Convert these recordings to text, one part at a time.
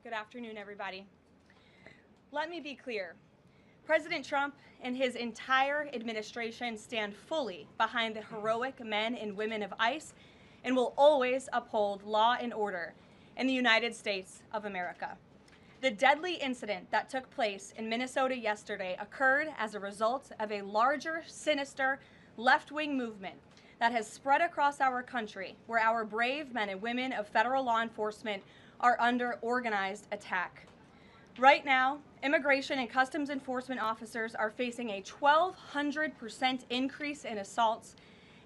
Good afternoon, everybody. Let me be clear. President Trump and his entire administration stand fully behind the heroic men and women of ICE and will always uphold law and order in the United States of America. The deadly incident that took place in Minnesota yesterday occurred as a result of a larger, sinister, left-wing movement that has spread across our country, where our brave men and women of federal law enforcement are under organized attack. Right now, immigration and customs enforcement officers are facing a 1,200% increase in assaults,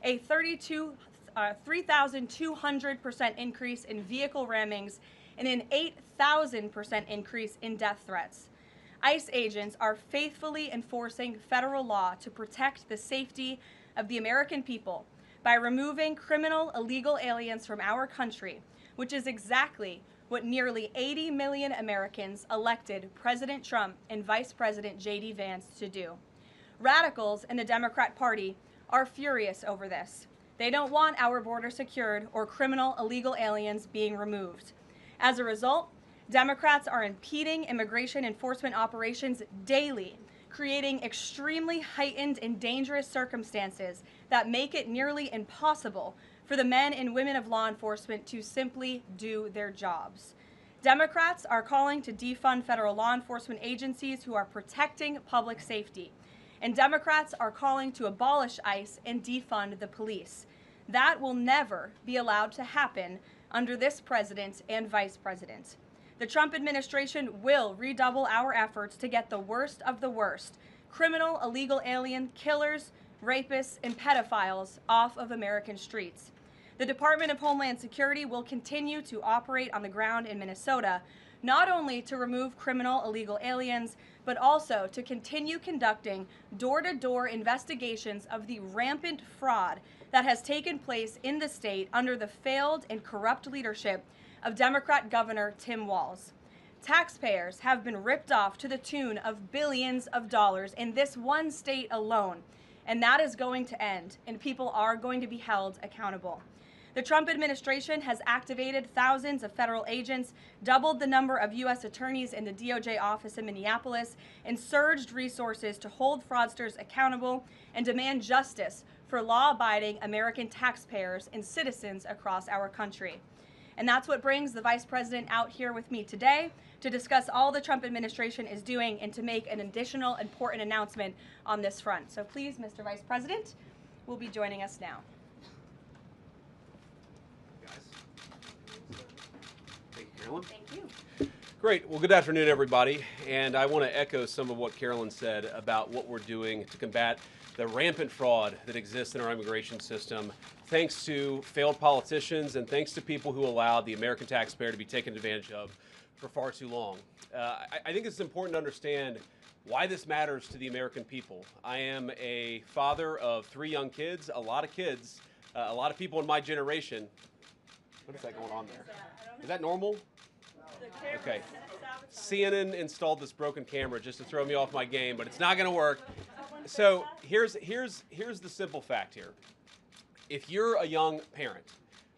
a 3,200% increase in vehicle rammings, and an 8,000% increase in death threats. ICE agents are faithfully enforcing federal law to protect the safety of the American people by removing criminal illegal aliens from our country, which is exactly what nearly 80 million Americans elected President Trump and Vice President J.D. Vance to do. Radicals in the Democrat Party are furious over this. They don't want our border secured or criminal illegal aliens being removed. As a result, Democrats are impeding immigration enforcement operations daily, creating extremely heightened and dangerous circumstances that make it nearly impossible for the men and women of law enforcement to simply do their jobs. Democrats are calling to defund federal law enforcement agencies who are protecting public safety. And Democrats are calling to abolish ICE and defund the police. That will never be allowed to happen under this president and vice president. The Trump administration will redouble our efforts to get the worst of the worst, criminal illegal alien killers, rapists, and pedophiles off of American streets. The Department of Homeland Security will continue to operate on the ground in Minnesota, not only to remove criminal illegal aliens, but also to continue conducting door-to-door investigations of the rampant fraud that has taken place in the state under the failed and corrupt leadership of Democrat Governor Tim Walz. Taxpayers have been ripped off to the tune of billions of dollars in this one state alone, and that is going to end, and people are going to be held accountable. The Trump administration has activated thousands of federal agents, doubled the number of U.S. attorneys in the DOJ office in Minneapolis, and surged resources to hold fraudsters accountable and demand justice for law-abiding American taxpayers and citizens across our country. And that's what brings the Vice President out here with me today to discuss all the Trump administration is doing and to make an additional important announcement on this front. So please, Mr. Vice President, will be joining us now. Thank you, Carolyn. Thank you. Great. Well, good afternoon, everybody. And I want to echo some of what Carolyn said about what we're doing to combat the rampant fraud that exists in our immigration system, thanks to failed politicians and thanks to people who allowed the American taxpayer to be taken advantage of for far too long. I think it's important to understand why this matters to the American people. I am a father of 3 young kids, a lot of people in my generation. What is that going on there? Is that normal? Okay. CNN installed this broken camera just to throw me off my game, but it's not going to work. So here's the simple fact here. If you're a young parent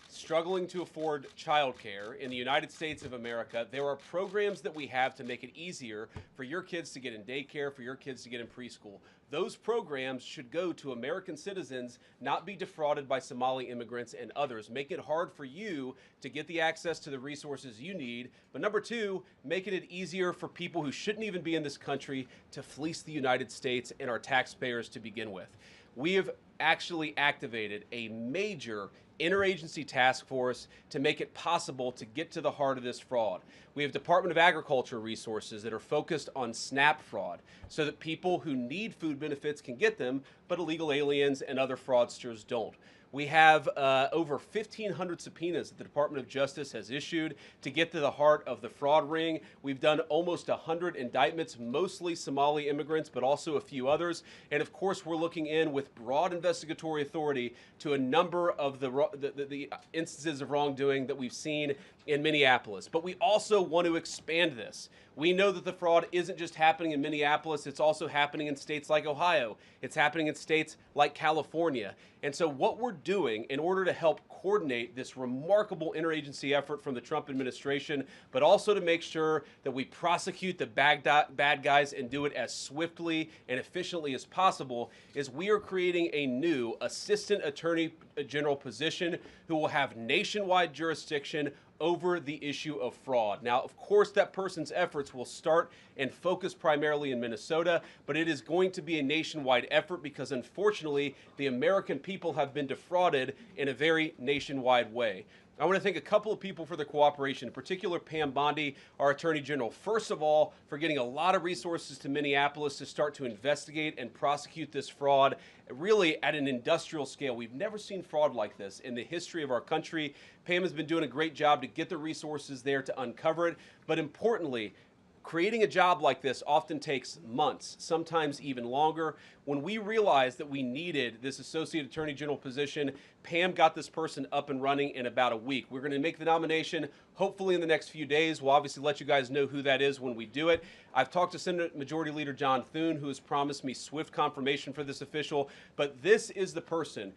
struggling to afford childcare in the United States of America, there are programs that we have to make it easier for your kids to get in daycare, for your kids to get in preschool. Those programs should go to American citizens, not be defrauded by Somali immigrants and others. Make it hard for you to get the access to the resources you need. But number 2, making it easier for people who shouldn't even be in this country to fleece the United States and our taxpayers to begin with. We have actually activated a major interagency task force to make it possible to get to the heart of this fraud. We have Department of Agriculture resources that are focused on SNAP fraud so that people who need food benefits can get them, but illegal aliens and other fraudsters don't. We have over 1,500 subpoenas that the Department of Justice has issued to get to the heart of the fraud ring. We've done almost 100 indictments, mostly Somali immigrants, but also a few others. And of course, we're looking in with broad investigatory authority to a number of the instances of wrongdoing that we've seen in Minneapolis. But we also want to expand this. We know that the fraud isn't just happening in Minneapolis, it's also happening in states like Ohio. It's happening in states like California. And so what we're doing in order to help coordinate this remarkable interagency effort from the Trump administration, but also to make sure that we prosecute the bad guys and do it as swiftly and efficiently as possible, is we are creating a new Assistant Attorney General position who will have nationwide jurisdiction over the issue of fraud. Now, of course, that person's efforts will start and focus primarily in Minnesota, but it is going to be a nationwide effort because, unfortunately, the American people have been defrauded in a very nationwide way. I want to thank a couple of people for their cooperation, in particular Pam Bondi, our Attorney General, first of all, for getting a lot of resources to Minneapolis to start to investigate and prosecute this fraud, really at an industrial scale. We've never seen fraud like this in the history of our country. Pam has been doing a great job to get the resources there to uncover it, but importantly, creating a job like this often takes months, sometimes even longer. When we realized that we needed this Associate Attorney General position, Pam got this person up and running in about a week. We're going to make the nomination hopefully in the next few days. We'll obviously let you guys know who that is when we do it. I've talked to Senate Majority Leader John Thune, who has promised me swift confirmation for this official, but this is the person